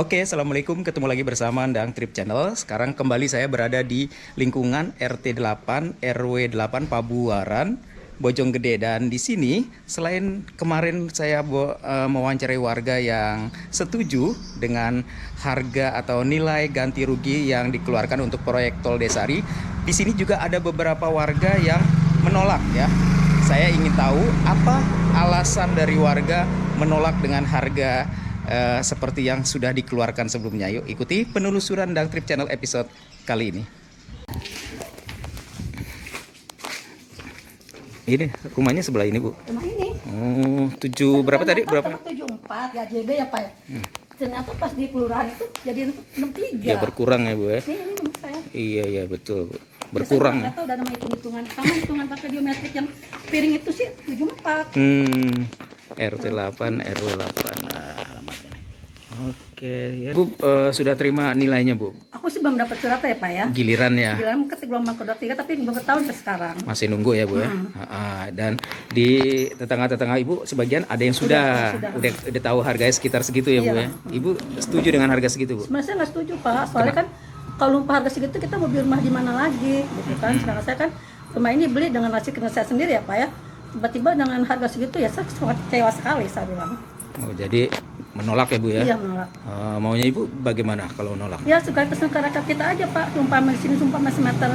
Oke, Assalamualaikum. Ketemu lagi bersama Andang Trip Channel. Sekarang kembali saya berada di lingkungan RT 8, RW 8 Pabuaran, Bojonggede. Dan di sini, selain kemarin saya mewawancarai warga yang setuju dengan harga atau nilai ganti rugi yang dikeluarkan untuk proyek Tol Desari, di sini juga ada beberapa warga yang menolak ya. Saya ingin tahu apa alasan dari warga menolak dengan harga seperti yang sudah dikeluarkan sebelumnya. Yuk ikuti penelusuran Andang Trip Channel episode kali ini. Ini rumahnya sebelah ini, Bu. Rumah ini. Oh, 7 berapa tadi? Berapa? 74 ya JB ya Pak. Ternyata pas di kelurahan itu jadi 63. Ya berkurang ya, Bu ya. Ini rumah saya. Iya betul, Bu. Berkurang. Saya tahu udah nama hitung-hitungan. Sama hitungan pakai biometrik yang piring itu sih 74. RT 8, RW 8. Oke, ya. Bu sudah terima nilainya, Bu? Aku sih belum dapat surat ya Pak ya. Giliran ya. Giliran gelombang kedua 3 tapi belum ketahuan ke sekarang. Masih nunggu ya, Bu ya. Dan di tetangga-tetangga Ibu sebagian ada yang sudah tahu harganya sekitar segitu ya, Bu ya. Ibu setuju dengan harga segitu, Bu? Sebenarnya saya nggak setuju Pak. Soalnya kan kalau harga segitu kita mau beli rumah di mana lagi gitu kan. Sedangkan saya kan rumah ini beli dengan hasil kerja saya sendiri ya Pak ya. Tiba-tiba dengan harga segitu ya saya sangat kecewa sekali saya bilang. Oh, jadi menolak ya, Bu ya? Iya, menolak. Maunya Ibu bagaimana kalau menolak? Ya suka masyarakat kita aja Pak. Sumpah di sini sumpah meter 5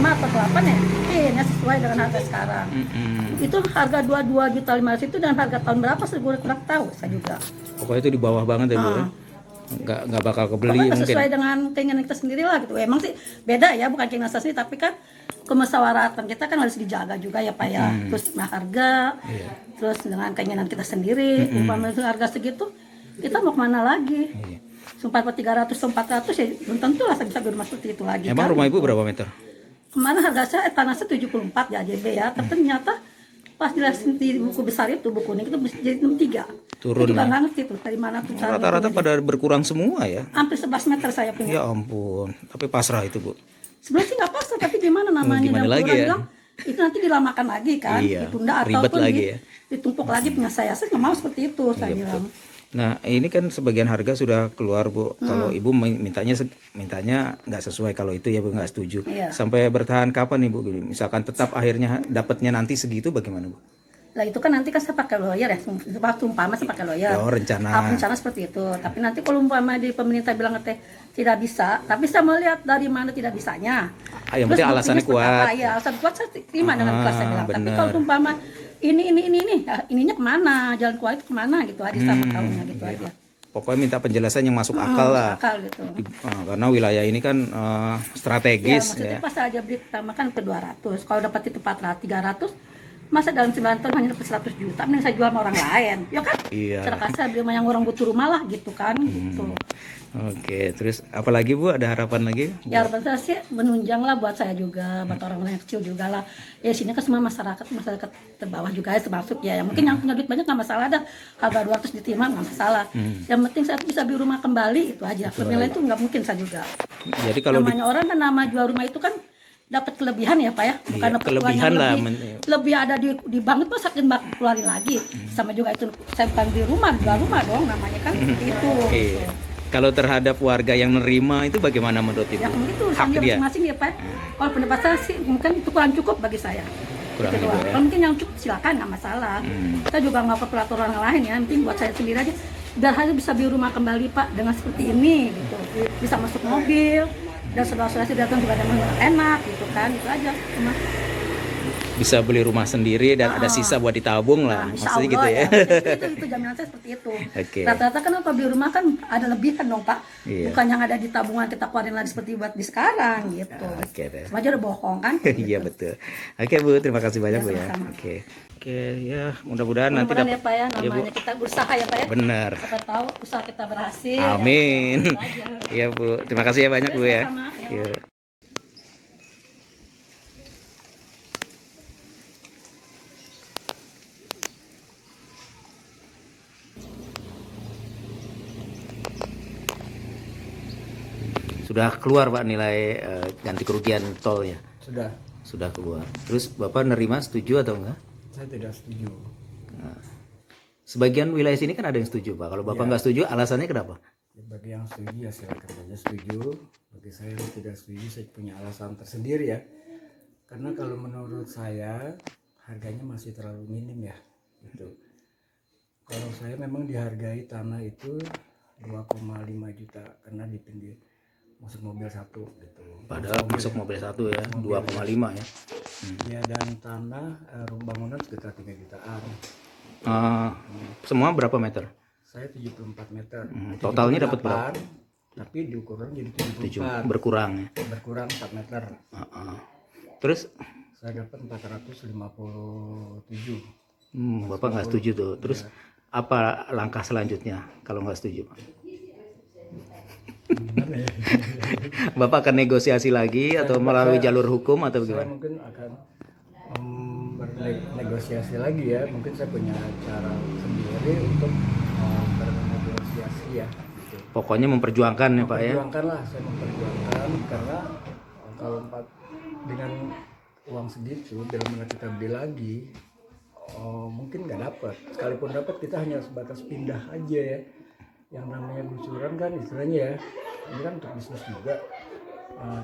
atau 8 ya. Ya sesuai dengan harga sekarang. Itu harga 22.500.000 itu dan harga tahun berapa saya kurang tahu saya juga. Pokoknya itu di bawah banget ya, Bu ya? Nggak bakal kebeli Pokoknya mungkin. Sesuai dengan keinginan kita sendiri lah gitu. Emang sih beda ya, bukan keinginan saya sendiri, tapi kan kemusyawaratan kita kan harus dijaga juga ya Pak ya. Terus harga, terus dengan keinginan kita sendiri. Umpamanya harga segitu, kita mau kemana lagi? Sumpah 300 atau 400 ya belum tentu lah saya bisa berumah seperti itu lagi. Emang kan? rumah Ibu berapa meter? Kemana harga saya tanah saya 74 ya JB ya, tapi ternyata pas jelasin di buku besar itu, buku kuning itu jadi 63. Turun juga ya? nggak ngerti tuh dari mana tuh cara Rata-rata turunnya. pada berkurang semua ya? Hampir 11 meter saya punya. Ya ampun, tapi pasrah itu, Bu. Sebenarnya sih nggak pasrah, tapi gimana namanya? Gimana Dan lagi orang ya? bilang itu nanti dilamakan lagi kan, Iya, ditunda ribet ataupun lagi ya. ditumpuk lagi punya saya. Saya nggak mau seperti itu, saya bilang. Nah, ini kan sebagian harga sudah keluar, Bu. Kalau Ibu mintanya nggak sesuai, kalau itu ya Bu nggak setuju. Iya. Sampai bertahan kapan nih, Bu? Misalkan tetap akhirnya dapatnya nanti segitu, bagaimana, Bu? Lah itu kan nanti kan saya pakai lawyer ya, umpama saya pakai lawyer. Oh, rencana. Rencana seperti itu. Tapi nanti kalau umpama di pemerintah bilang tidak bisa, tapi saya melihat dari mana tidak bisanya. Yang penting alasannya kuat. Iya, alasan kuat saya terima dengan kelas saya bilang. Tapi bener. kalau umpama ini, ya, ininya kemana? Jalan keluar itu kemana gitu aja sama tahunya gitu aja. Pokoknya minta penjelasan yang masuk akal lah. Akal gitu. Karena wilayah ini kan strategis. Maksudnya pas aja beli pertama kan ke 200. Kalau dapat itu 400, 300, masa dalam 9 tahun hanya dapat 100 juta, mending saya jual sama orang lain, ya kan? Iya. Sedangkan saya beli sama yang orang butuh rumah lah gitu kan, gitu. Oke, terus apalagi Bu, ada harapan lagi? Ya harapan saya sih menunjang lah buat saya juga, buat orang-orang yang kecil juga lah. Ya sini kan semua masyarakat terbawah juga ya termasuk ya. Yang mungkin yang punya duit banyak nggak masalah, ada harga 200 diterima nggak masalah. Yang penting saya tuh bisa beli rumah kembali itu aja. Lebih lain itu nggak mungkin saya juga. Jadi kalau namanya orang kan nama jual rumah itu kan dapat kelebihan ya Pak ya, bukan dapat kelebihan lah, lebih ada di bank itu sakit bak keluarin lagi. Sama juga itu saya bukan di rumah, jual rumah dong namanya kan seperti itu. Kalau terhadap warga yang menerima itu bagaimana menurut Ibu? Ya itu Hak dia? masing-masing ya Pak. Kalau pendapat saya sih mungkin itu kurang cukup bagi saya. Kurang Gitu juga doang. ya? Kalau mungkin yang cukup silakan nggak masalah. Kita juga nggak perlu peraturan yang lain ya. Yang penting buat saya sendiri aja. Biar saya bisa beli rumah kembali Pak dengan seperti ini gitu. Bisa masuk mobil dan saudara-saudara saya datang juga dengan enak gitu kan. Itu aja. Bisa beli rumah sendiri dan ada sisa buat ditabung lah, maksudnya gitu ya. Itu jaminan saya seperti itu. Oke. Rata-rata kan kalau beli rumah kan ada lebihan dong Pak. Iya. Bukan yang ada di tabungan kita keluarin lagi seperti buat di sekarang gitu. Oke deh. Sama aja udah bohong kan. Iya betul. Oke Bu, terima kasih banyak Bu ya. sama-sama. Oke ya, mudah-mudahan nanti Mudah-mudahan ya Pak ya, namanya kita berusaha ya Pak ya. Benar. Siapa tahu usaha kita berhasil. Amin. Ya, Iya Bu, terima kasih ya banyak Bu ya. sama-sama. Iya. Sudah keluar Pak nilai ganti kerugian tol ya? Sudah keluar. Terus Bapak nerima, setuju atau enggak? Saya tidak setuju. Sebagian wilayah sini kan ada yang setuju Pak. Kalau Bapak nggak setuju, alasannya kenapa? Ya, bagi yang setuju ya silakan saja setuju. Bagi saya yang tidak setuju, saya punya alasan tersendiri ya. Karena kalau menurut saya harganya masih terlalu minim ya. Gitu. Kalau saya memang dihargai tanah itu 2,5 juta karena di pinggir masuk mobil satu gitu. Padahal masuk mobil satu ya, 2,5 ya. Ya, dan tanah bangunan sekitar 3 jutaan. Semua berapa meter? Saya 74 meter. Totalnya dapat berapa? 78, tapi diukurkan jadi 7, 74. berkurang ya. Berkurang 4 meter. Terus Saya dapat 457. Bapak nggak setuju tuh. Terus apa langkah selanjutnya kalau nggak setuju? Gimana ya? Bapak akan negosiasi lagi atau melalui jalur hukum atau Saya gimana? mungkin akan bernegosiasi lagi ya. Mungkin saya punya cara sendiri untuk bernegosiasi ya. Gitu. Pokoknya memperjuangkan ya Pak ya. Memperjuangkan lah, saya memperjuangkan karena kalau dengan uang segitu dalam mana kita beli lagi, mungkin nggak dapat. Sekalipun dapat kita hanya sebatas pindah aja ya. Yang namanya gusuran kan istilahnya ya, ini kan untuk bisnis juga.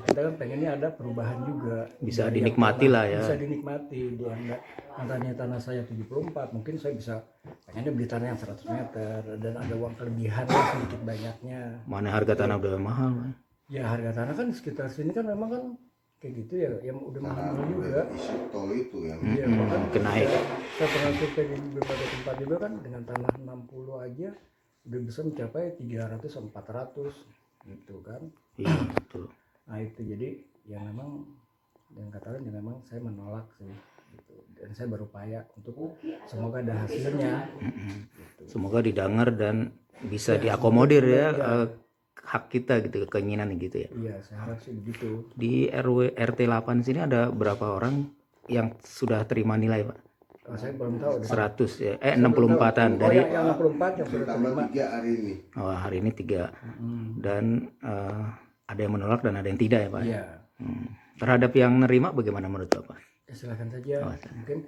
Kita kan pengennya ada perubahan juga. Bisa dinikmati lah ya. Bisa dinikmati. Dia enggak, antara tanah saya 74, mungkin saya bisa pengennya beli tanah yang 100 meter dan ada uang kelebihan lah sedikit banyaknya. Mana harga tanah udah mahal Pak. Ya harga tanah kan sekitar sini kan memang kan kayak gitu ya, yang udah mahal juga. Isi tol itu yang Iya, bahkan Kenaik. saya pernah survei di beberapa tempat juga kan dengan tanah 60 aja udah bisa mencapai 300-400 gitu kan. Iya betul. Nah itu jadi yang memang yang katakan ya memang saya menolak sih gitu. Dan saya berupaya untuk semoga ada hasilnya gitu. Semoga didengar dan bisa diakomodir ya hak kita gitu, keinginan gitu ya. Iya, saya harap sih begitu. Di RW RT 8 sini ada berapa orang yang sudah terima nilai Pak? Saya belum tahu. 100 ya, 64-an dari yang 64 yang sudah tambah terima. 3 hari ini. hari ini 3 dan ada yang menolak dan ada yang tidak ya Pak. Iya. Terhadap yang nerima bagaimana menurut Bapak? Ya, silakan saja. Mungkin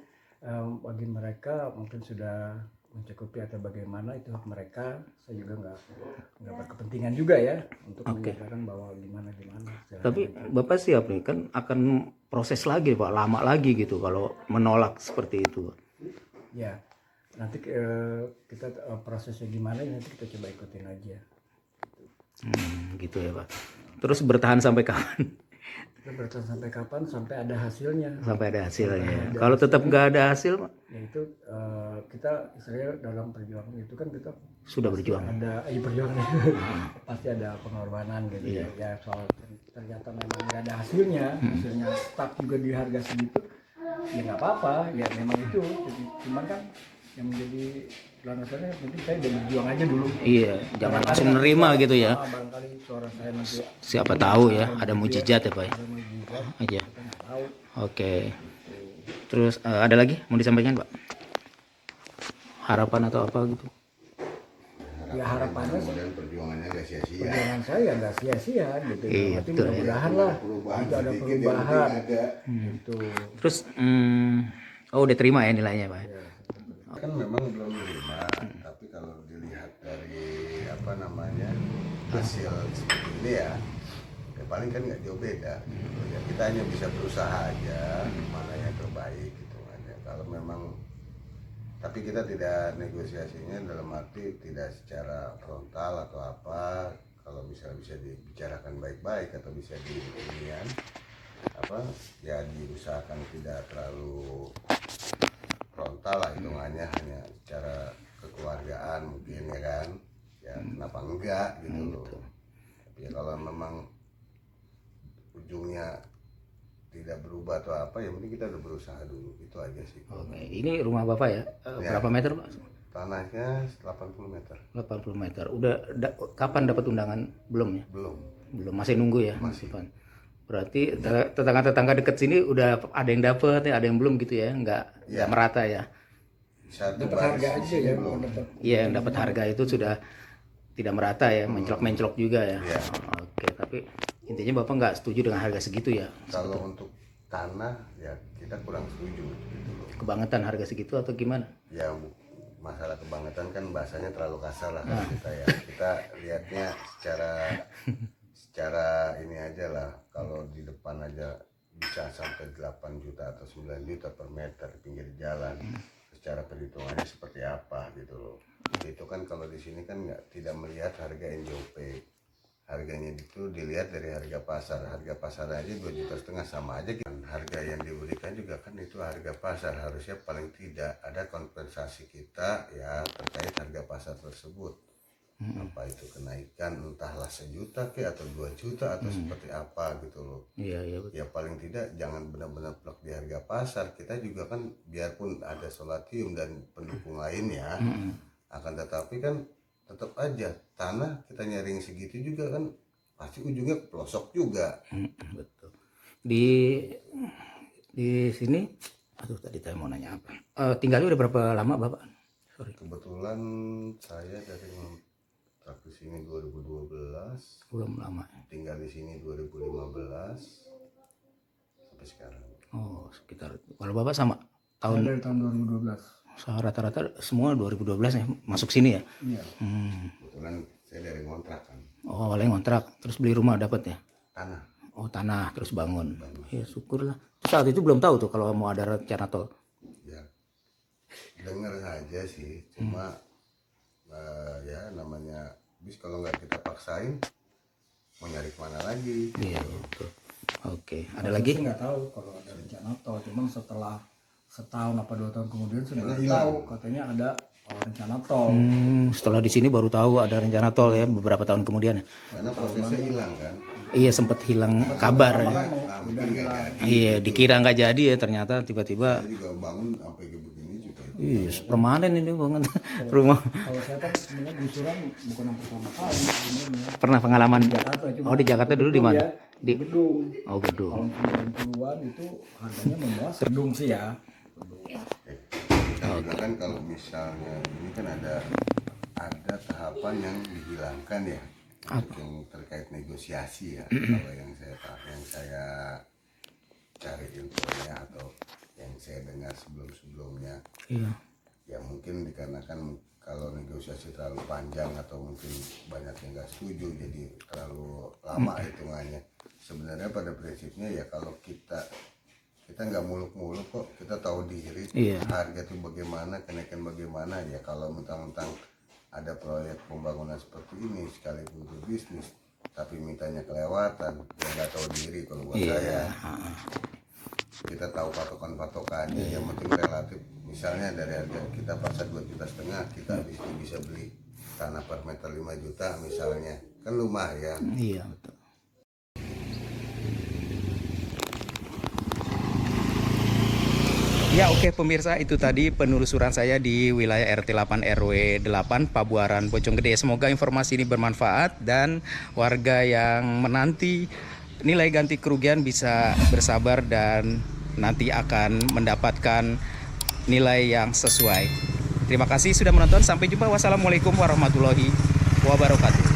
bagi mereka mungkin sudah mencukupi atau bagaimana itu hak mereka. Saya juga nggak berkepentingan juga ya untuk menyatakan bahwa gimana. Silakan Tapi aja. Bapak siap nih kan akan proses lagi Pak, lama lagi gitu kalau menolak seperti itu. Ya, nanti kita prosesnya gimana nanti kita coba ikutin aja. Gitu ya Pak. Terus bertahan sampai kapan? Kita bertahan sampai kapan? Sampai ada hasilnya. Sampai ada hasilnya. Kalau tetap nggak ada hasil Pak, Ya itu kita istilahnya dalam perjuangan itu kan kita sudah berjuang. ada perjuangan itu pasti ada pengorbanan gitu ya soal ternyata memang nggak ada hasilnya stuck juga di harga segitu ya nggak apa-apa ya memang itu cuman kan yang menjadi landasannya mungkin saya udah berjuang aja dulu. Iya, jangan langsung menerima gitu ya. Barangkali suara saya nanti Siapa tahu ya ada mujizat ya Pak. ada mujizat, Aja. kita nggak tahu. Oke. Terus ada lagi mau disampaikan Pak? Harapan atau apa gitu? Ya harapannya Kemudian perjuangannya gak sia-sia. perjuangan saya nggak sia-sia gitu. Iya, Tapi betul, mudah-mudahan lah Perubahan itu ada sedikit, yang perubahan penting ada. gitu. Terus udah terima ya nilainya Pak? Kan memang belum diterima, tapi kalau dilihat dari apa namanya hasil seperti ini ya paling kan nggak jauh beda. Gitu. Ya kita hanya bisa berusaha aja mana yang terbaik gitu aja. Kalau memang tapi kita tidak negosiasinya dalam arti tidak secara frontal atau apa. Kalau misalnya bisa dibicarakan baik-baik atau bisa diinian apa ya diusahakan tidak terlalu frontal lah hitungannya hanya secara kekeluargaan mungkin ya kan ya kenapa enggak gitu loh. Tapi ya kalau memang ujungnya tidak berubah atau apa ya mending kita udah berusaha dulu itu aja sih. Oke, ini rumah Bapak ya? Berapa meter Pak? Tanahnya 80 meter. 80 meter. Udah kapan dapat undangan? Belum ya? Belum. Belum, masih nunggu ya? Masih. Pak? Berarti tetangga-tetangga dekat sini udah ada yang dapat ya, ada yang belum gitu ya? Nggak merata ya? Satu Dapat harga aja ya belum. Iya, yang dapat harga itu sudah tidak merata ya, mencolok-mencolok juga ya. Iya. Oke, tapi intinya Bapak nggak setuju dengan harga segitu ya? Kalau untuk tanah ya kita kurang setuju gitu loh. Kebangetan harga segitu atau gimana? Ya masalah kebangetan kan bahasanya terlalu kasar lah kan kita ya. Kita lihatnya secara ini aja lah. Kalau di depan aja bisa sampai 8 juta atau 9 juta per meter pinggir jalan. Secara perhitungannya seperti apa gitu loh. Itu kan kalau di sini kan tidak melihat harga NJOP. Harganya itu dilihat dari harga pasar. Harga pasar aja 2,5 juta sama aja kan. Harga yang diberikan juga kan itu harga pasar. Harusnya paling tidak ada kompensasi kita ya terkait harga pasar tersebut. Apa itu kenaikan entahlah 1 juta ke atau 2 juta atau seperti apa gitu loh. Iya, betul. Ya paling tidak jangan benar-benar plek di harga pasar. Kita juga kan biarpun ada solatium dan pendukung lainnya, akan tetapi kan tetap aja tanah kita nyaring segitu juga kan pasti ujungnya ke pelosok juga. Betul. Di sini, aduh tadi saya mau nanya apa? Tinggalnya udah berapa lama Bapak? Sorry. Kebetulan saya dari ngontrak di sini 2012, Belum lama. tinggal di sini 2015 sampai sekarang. Oh, sekitar. Kalau Bapak sama Saya tahun dari tahun 2012. rata-rata semua 2012 ya masuk sini ya? Iya. Kebetulan saya dari ngontrak kan, Oh, awalnya ngontrak, terus beli rumah dapat ya? tanah. Oh, tanah terus bangun. Ya syukurlah. Saat itu belum tahu tuh kalau mau ada rencana tol. Ya dengar saja sih, cuma ya namanya bis kalau nggak kita paksain mau nyari kemana lagi. Iya, betul. Oke, ada Saya lagi? sih nggak tahu kalau ada rencana tol, cuman setelah setahun apa 2 tahun kemudian sudah Karena tahu hilang. katanya ada rencana tol. Setelah di sini baru tahu ada rencana tol ya beberapa tahun kemudian. Karena prosesnya hilang kan. Iya, sempat hilang kabar ya. Nah, mungkin nggak jadi. Iya, dikira nggak jadi ya, ternyata tiba-tiba. Saya juga bangun sampai ke begini juga. Iya, permanen ini banget rumah. Kalau saya kan sebenarnya gusuran bukan yang pertama kali sebenarnya. Pernah pengalaman? Jakarta cuma Oh, di Jakarta dulu di mana? ya, Di gedung. Oh, gedung. Tahun 90-an itu harganya memuas gedung sih ya. Kita juga kan kalau misalnya ini kan ada tahapan yang dihilangkan ya. Yang terkait negosiasi ya. Kalau yang saya cari infonya atau yang saya dengar sebelumnya. Iya. Ya mungkin dikarenakan kalau negosiasi terlalu panjang atau mungkin banyak yang nggak setuju jadi terlalu lama hitungannya. Sebenarnya pada prinsipnya ya kalau kita nggak muluk-muluk kok, kita tahu diri. Iya. Harga itu bagaimana, kenaikan bagaimana ya. Kalau mentang-mentang ada proyek pembangunan seperti ini sekalipun untuk bisnis tapi mintanya kelewatan, ya nggak tahu diri kalau buat saya. Kita tahu patokan-patokannya, yang penting relatif. Misalnya dari harga kita pasar 2,5 juta, kita habis itu bisa beli tanah per meter 5 juta misalnya, kan lumayan. Iya, betul. Ya, oke pemirsa, itu tadi penelusuran saya di wilayah RT 8 RW 8 Pabuaran Bojonggede. Semoga informasi ini bermanfaat dan warga yang menanti nilai ganti kerugian bisa bersabar dan nanti akan mendapatkan nilai yang sesuai. Terima kasih sudah menonton. Sampai jumpa. Wassalamualaikum warahmatullahi wabarakatuh.